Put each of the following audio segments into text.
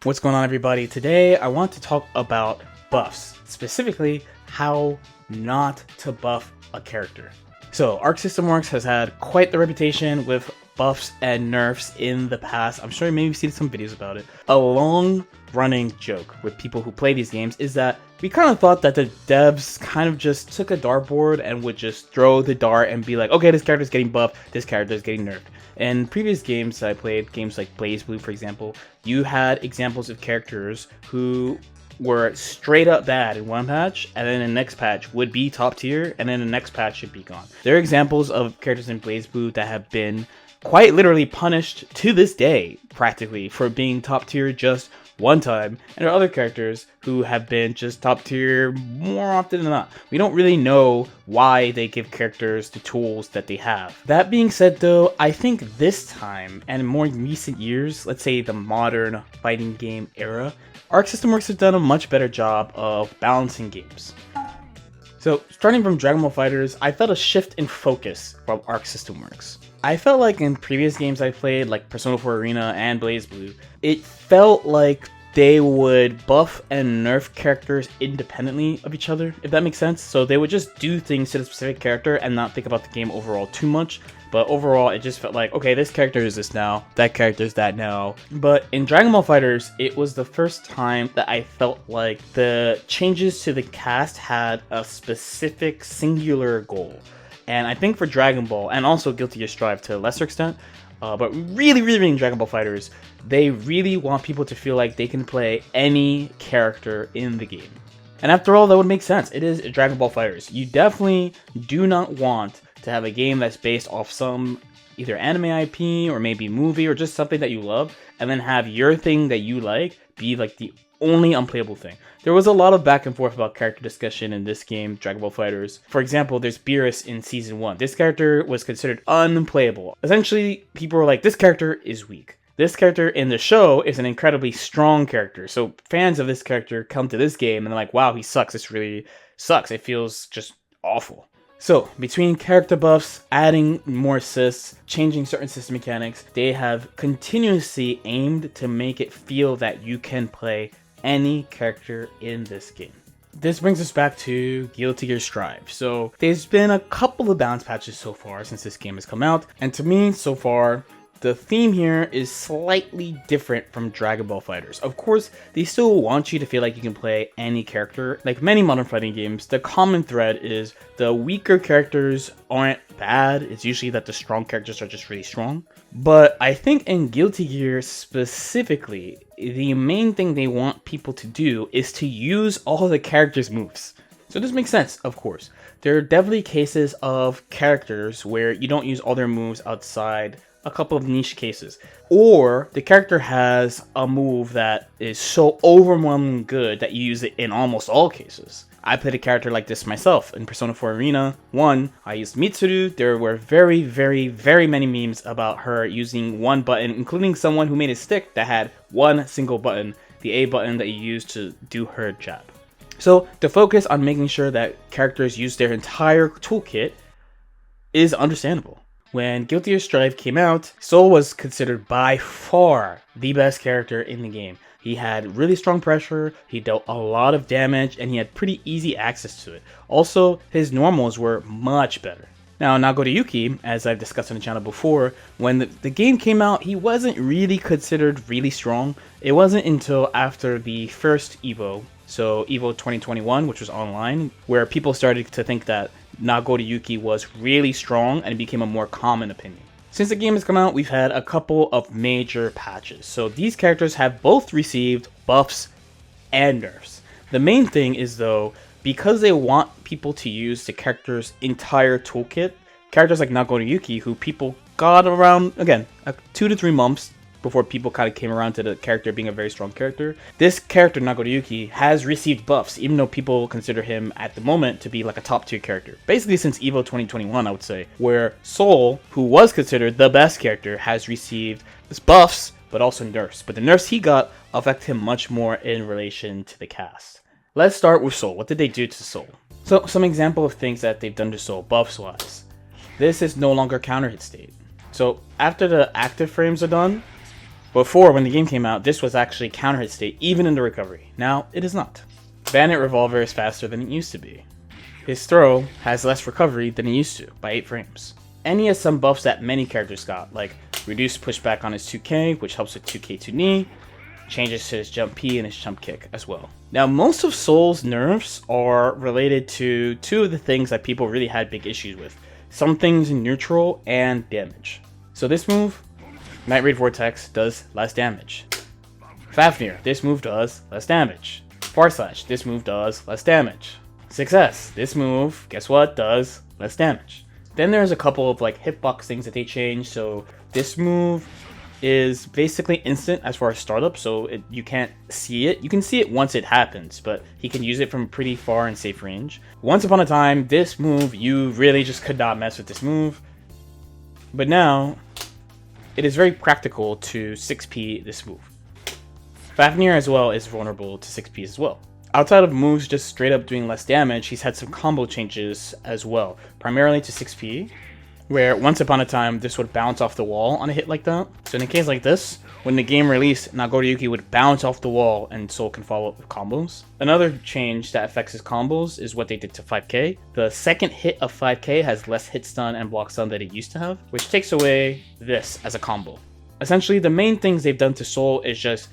What's going on, everybody? Today I want to talk about buffs, specifically how not to buff a character. So Arc System Works has had quite the reputation with buffs and nerfs in the past. I'm sure you maybe seen some videos about it. A long running joke with people who play these games is that we kind of thought that the devs kind of just took a dartboard and would just throw the dart and be like, okay, this character's getting buffed, this character's getting nerfed. In previous games that I played, games like BlazBlue, for example, you had examples of characters who were straight up bad in one patch, and then the next patch would be top tier, and then the next patch should be gone. There are examples of characters in BlazBlue that have been quite literally punished to this day, practically, for being top tier just one time, and there are other characters who have been just top tier more often than not. We don't really know why they give characters the tools that they have. That being said though, I think this time, and in more recent years, let's say the modern fighting game era, Arc System Works has done a much better job of balancing games. So, starting from Dragon Ball FighterZ, I felt a shift in focus from Arc System Works. I felt like in previous games I played, like Persona 4 Arena and BlazBlue, it felt like they would buff and nerf characters independently of each other, if that makes sense. So they would just do things to the specific character and not think about the game overall too much. But overall, it just felt like, okay, this character is this now, that character is that now. But in Dragon Ball FighterZ, it was the first time that I felt like the changes to the cast had a specific singular goal. And I think for Dragon Ball, and also Guilty Gear Strive to a lesser extent, but really in Dragon Ball FighterZ, they really want people to feel like they can play any character in the game. And after all, that would make sense. It is Dragon Ball FighterZ. You definitely do not want to have a game that's based off some either anime IP or maybe movie or just something that you love, and then have your thing that you like be like the only unplayable thing. There was a lot of back and forth about character discussion in this game, Dragon Ball FighterZ. For example, there's Beerus in Season 1. This character was considered unplayable. Essentially, people were like, this character is weak. This character in the show is an incredibly strong character. So fans of this character come to this game and they're like, wow, he sucks. This really sucks. It feels just awful. So, between character buffs, adding more assists, changing certain system mechanics, they have continuously aimed to make it feel that you can play any character in this game. This brings us back to Guilty Gear Strive. So, there's been a couple of balance patches so far since this game has come out, and to me, so far, the theme here is slightly different from Dragon Ball FighterZ. Of course, they still want you to feel like you can play any character. Like many modern fighting games, the common thread is the weaker characters aren't bad. It's usually that the strong characters are just really strong. But I think in Guilty Gear specifically, the main thing they want people to do is to use all the characters' moves. So this makes sense, of course. There are definitely cases of characters where you don't use all their moves outside a couple of niche cases, or the character has a move that is so overwhelmingly good that you use it in almost all cases. I played a character like this myself in Persona 4 Arena 1. I used Mitsuru. There were very many memes about her using one button, including someone who made a stick that had one single button, the A button that you use to do her jab. So the focus on making sure that characters use their entire toolkit is understandable. When Guilty Gear Strive came out, Sol was considered by far the best character in the game. He had really strong pressure, he dealt a lot of damage, and he had pretty easy access to it. Also, his normals were much better. Now, Nagoriyuki, as I've discussed on the channel before, when the game came out, he wasn't really considered really strong. It wasn't until after the first EVO, so EVO 2021, which was online, where people started to think that Nagoriyuki was really strong and it became a more common opinion. Since the game has come out, we've had a couple of major patches. So these characters have both received buffs and nerfs. The main thing is though, because they want people to use the character's entire toolkit, characters like Nagoriyuki, who people got around, again, 2 to 3 months before people kind of came around to the character being a very strong character. This character, Nagoriyuki, has received buffs, even though people consider him at the moment to be like a top tier character. Basically since EVO 2021, I would say, where Sol, who was considered the best character, has received buffs, but also nerfs. But the nerfs he got affect him much more in relation to the cast. Let's start with Sol. What did they do to Sol? So, some example of things that they've done to Sol, buffs-wise. This is no longer counter hit state. So, after the active frames are done, Before, when the game came out, this was actually counter hit state even in the recovery. Now, it is not. Bandit Revolver is faster than it used to be. His throw has less recovery than it used to, by 8 frames. And he has some buffs that many characters got, like reduced pushback on his 2K, which helps with 2K to knee, changes to his jump P and his jump kick as well. Now, most of Soul's nerfs are related to 2 of the things that people really had big issues with. Some things in neutral and damage. So this move, Night Raid Vortex, does less damage. Fafnir, this move does less damage. Farslash, this move does less damage. 6S, this move, guess what, does less damage. Then there's a couple of like hitbox things that they changed. So this move is basically instant as far as startup, so you can't see it. You can see it once it happens, but he can use it from pretty far and safe range. Once upon a time, this move, you really just could not mess with this move. But now, it is very practical to 6P this move. Fafnir as well is vulnerable to 6P as well. Outside of moves just straight up doing less damage, he's had some combo changes as well, primarily to 6P, where once upon a time this would bounce off the wall on a hit like that. So in a case like this, when the game released, Nagoriyuki would bounce off the wall and Soul can follow up with combos. Another change that affects his combos is what they did to 5K. The second hit of 5K has less hit stun and block stun that it used to have, which takes away this as a combo. Essentially, the main things they've done to Soul is just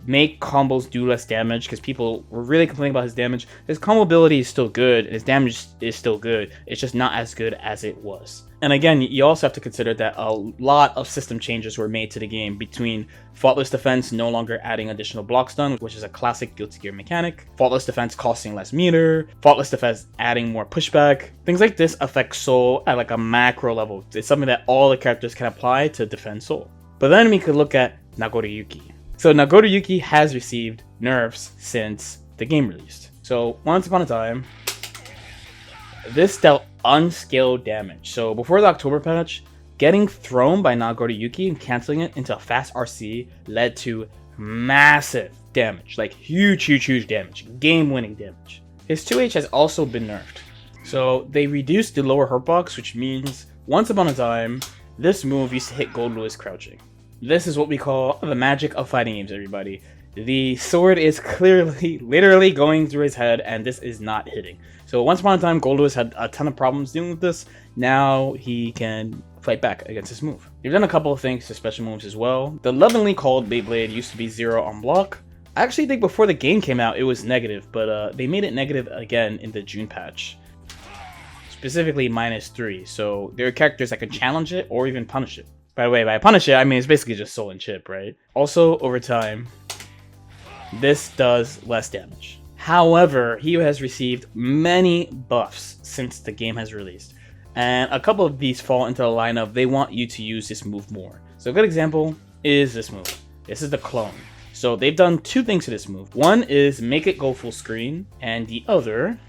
make combos do less damage, because people were really complaining about his damage. His combo ability is still good, and his damage is still good. It's just not as good as it was. And again, you also have to consider that a lot of system changes were made to the game between Faultless Defense no longer adding additional block stun, which is a classic Guilty Gear mechanic, Faultless Defense costing less meter, Faultless Defense adding more pushback. Things like this affect Soul at like a macro level. It's something that all the characters can apply to defend Soul. But then we could look at Nagoriyuki. So Nagoriyuki has received nerfs since the game released. So once upon a time, this dealt unscaled damage. So before the October patch, getting thrown by Nagoriyuki and canceling it into a fast RC led to massive damage, like huge damage, game-winning damage. His 2H has also been nerfed. So they reduced the lower hurt box, which means once upon a time, this move used to hit Gold Lewis crouching. This is what we call the magic of fighting games, everybody. The sword is clearly, literally going through his head, and this is not hitting. So once upon a time, Gold Lewis had a ton of problems dealing with this. Now he can fight back against this move. They've done a couple of things to special moves as well. The lovingly called Beyblade used to be 0 on block. I actually think before the game came out, it was negative, but they made it negative again in the June patch. Specifically -3, so there are characters that could challenge it or even punish it. By the way, by punish it, I mean it's basically just Soul and Chip, right? Also, over time, this does less damage. However, he has received many buffs since the game has released. And a couple of these fall into the line of they want you to use this move more. So a good example is this move. This is the clone. So they've done 2 things to this move. One is make it go full screen, and the other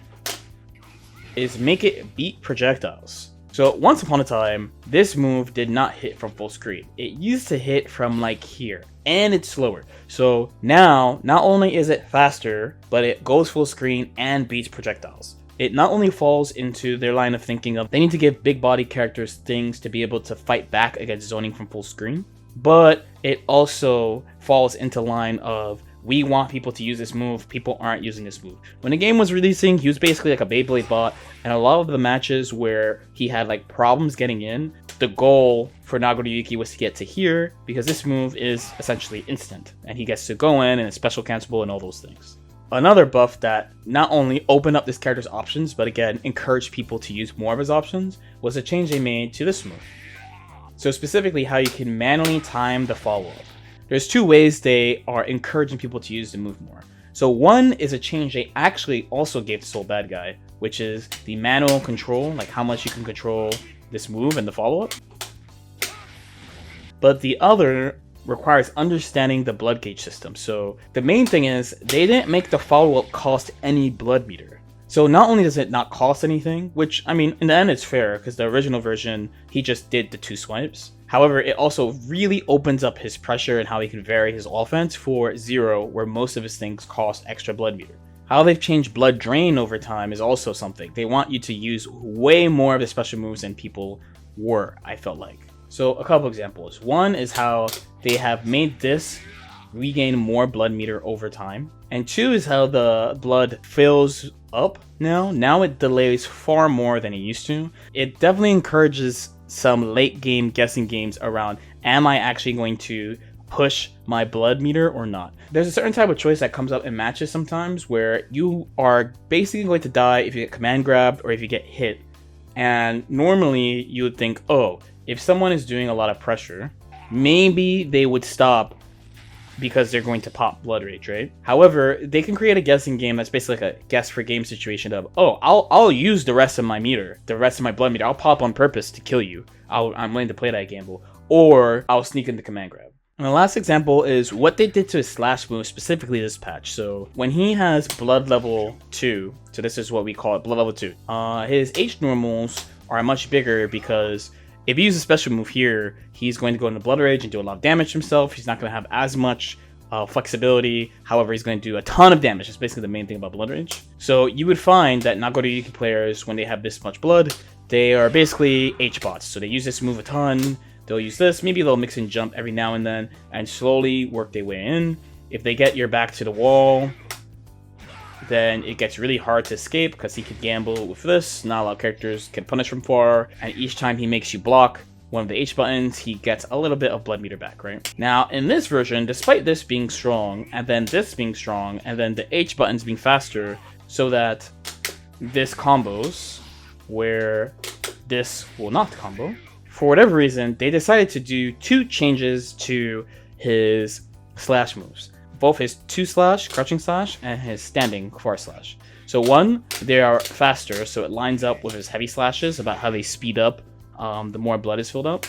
is make it beat projectiles. So once upon a time, this move did not hit from full screen. It used to hit from like here, and it's slower. So now, not only is it faster, but it goes full screen and beats projectiles. It not only falls into their line of thinking of they need to give big body characters things to be able to fight back against zoning from full screen, but it also falls into line of we want people to use this move, people aren't using this move. When the game was releasing, he was basically like a Beyblade bot, and a lot of the matches where he had like problems getting in, the goal for Nagoriyuki was to get to here, because this move is essentially instant, and he gets to go in and it's special cancelable and all those things. Another buff that not only opened up this character's options, but again, encouraged people to use more of his options, was a change they made to this move. So specifically how you can manually time the follow-up. There's 2 ways they are encouraging people to use the move more. So one is a change they actually also gave to Soul Badguy, which is the manual control, like how much you can control this move and the follow-up. But the other requires understanding the blood gauge system. So the main thing is they didn't make the follow-up cost any blood meter. So not only does it not cost anything, which I mean in the end it's fair because the original version he just did the 2 swipes. However, it also really opens up his pressure and how he can vary his offense for 0, where most of his things cost extra blood meter. How they've changed blood drain over time is also something. They want you to use way more of the special moves than people were, I felt like. So a couple examples. One is how they have made this regain more blood meter over time. And two is how the blood fills up now. Now it delays far more than it used to. It definitely encourages some late game guessing games around, am I actually going to push my blood meter or not? There's a certain type of choice that comes up in matches sometimes where you are basically going to die if you get command grabbed or if you get hit. And normally you would think, oh, if someone is doing a lot of pressure, maybe they would stop because they're going to pop blood rage, right? However, they can create a guessing game that's basically like a guess for game situation of, oh, I'll use the rest of my meter, the rest of my blood meter. I'll pop on purpose to kill you. I'm willing to play that gamble. Or I'll sneak into command grab. And the last example is what they did to his slash move, specifically this patch. So when he has blood level 2, so this is what we call it, blood level 2, his H normals are much bigger because if he uses a special move here, he's going to go into blood rage and do a lot of damage to himself. He's not going to have as much flexibility. However, he's going to do a ton of damage. That's basically the main thing about blood rage. So you would find that Nagoriyuki players, when they have this much blood, they are basically H-bots. So they use this move a ton. They'll use this, maybe they'll mix and jump every now and then, and slowly work their way in. If they get your back to the wall, then it gets really hard to escape because he could gamble with this. Not a lot of characters can punish from far, and each time he makes you block one of the H buttons, he gets a little bit of blood meter back, right? Now, in this version, despite this being strong, and then this being strong, and then the H buttons being faster, so that this combos, where this will not combo, for whatever reason, they decided to do two changes to his slash moves. Both his 2-slash, crouching slash, and his standing far slash. So one, they are faster, so it lines up with his heavy slashes about how they speed up the more blood is filled up.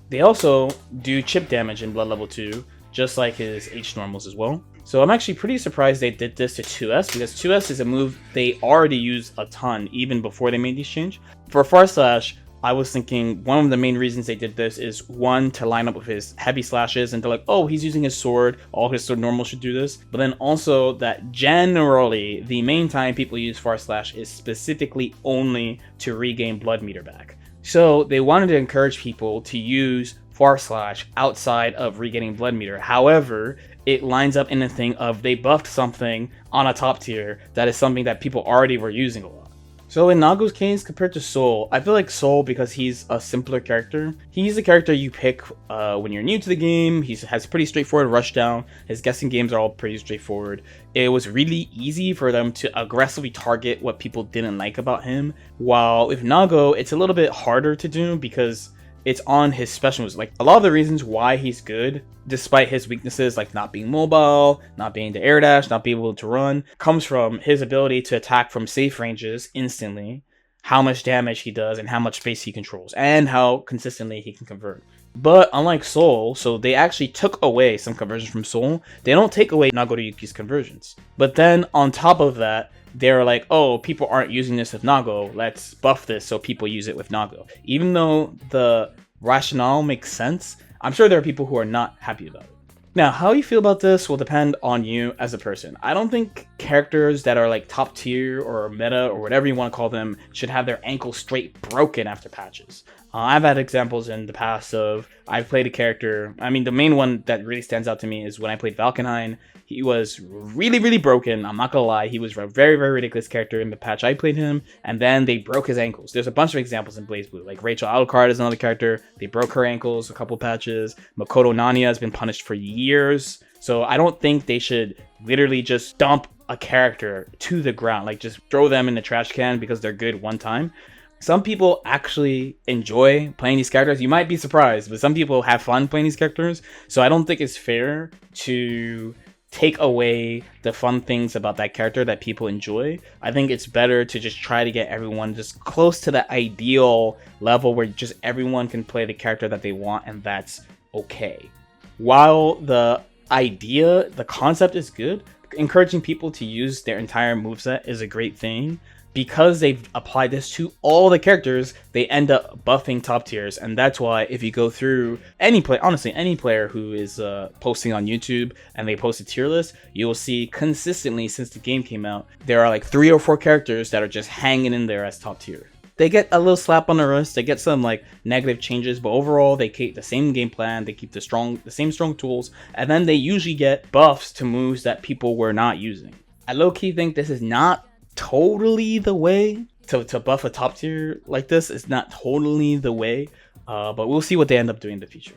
They also do chip damage in blood level 2, just like his H normals as well. So I'm actually pretty surprised they did this to 2S, because 2S is a move they already use a ton, even before they made these change. For far slash, I was thinking one of the main reasons they did this is, one, to line up with his heavy slashes and to like, oh, he's using his sword, all his sword normals should do this. But then also that generally the main time people use far slash is specifically only to regain blood meter back. So they wanted to encourage people to use far slash outside of regaining blood meter. However, it lines up in the thing of they buffed something on a top tier that is something that people already were using a lot. So in Nago's case, compared to Soul, I feel like Soul, because he's a simpler character, he's a character you pick when you're new to the game. He has pretty straightforward rushdown. His guessing games are all pretty straightforward. It was really easy for them to aggressively target what people didn't like about him. While with Nago, it's a little bit harder to do because it's on his special moves. Like, a lot of the reasons why he's good, despite his weaknesses like not being mobile, not being able to air dash, not being able to run, comes from his ability to attack from safe ranges instantly, how much damage he does, and how much space he controls, and how consistently he can convert. But unlike Soul, so they actually took away some conversions from Soul. They don't take away Nagoriyuki's conversions. But then on top of that, they're like, oh, people aren't using this with Nago, let's buff this so people use it with Nago. Even though the rationale makes sense, I'm sure there are people who are not happy about it. Now, how you feel about this will depend on you as a person. I don't think characters that are like top tier or meta or whatever you want to call them should have their ankle straight broken after patches. I've had examples in the past of, I've played a character, I mean, the main one that really stands out to me is when I played Valkenhayn. He was really, really broken. I'm not gonna lie. He was a very, very ridiculous character in the patch I played him, and then they broke his ankles. There's a bunch of examples in BlazBlue. Like Rachel Alucard is another character. They broke her ankles a couple patches. Makoto Nanya has been punished for years. So I don't think they should literally just dump a character to the ground. Like, just throw them in the trash can because they're good one time. Some people actually enjoy playing these characters. You might be surprised, but some people have fun playing these characters. So I don't think it's fair to take away the fun things about that character that people enjoy. I think it's better to just try to get everyone just close to the ideal level where just everyone can play the character that they want, and that's okay. While the idea, the concept is good, encouraging people to use their entire moveset is a great thing. Because they've applied this to all the characters, they end up buffing top tiers, and that's why if you go through any player, honestly, any player who is posting on YouTube and they post a tier list, you will see consistently since the game came out, there are like 3 or 4 characters that are just hanging in there as top tier. they get a little slap on the wrist, they get some like negative changes, but overall they keep the same game plan, they keep the same strong tools, and then they usually get buffs to moves that people were not using. I low-key think this is not totally the way to buff a top tier like this. It's not totally the way, but we'll see what they end up doing in the future.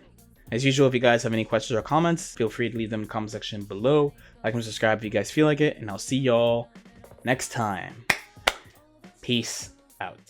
As usual, if you guys have any questions or comments, feel free to leave them in the comment section below. Like and subscribe if you guys feel like it, and I'll see y'all next time. Peace out.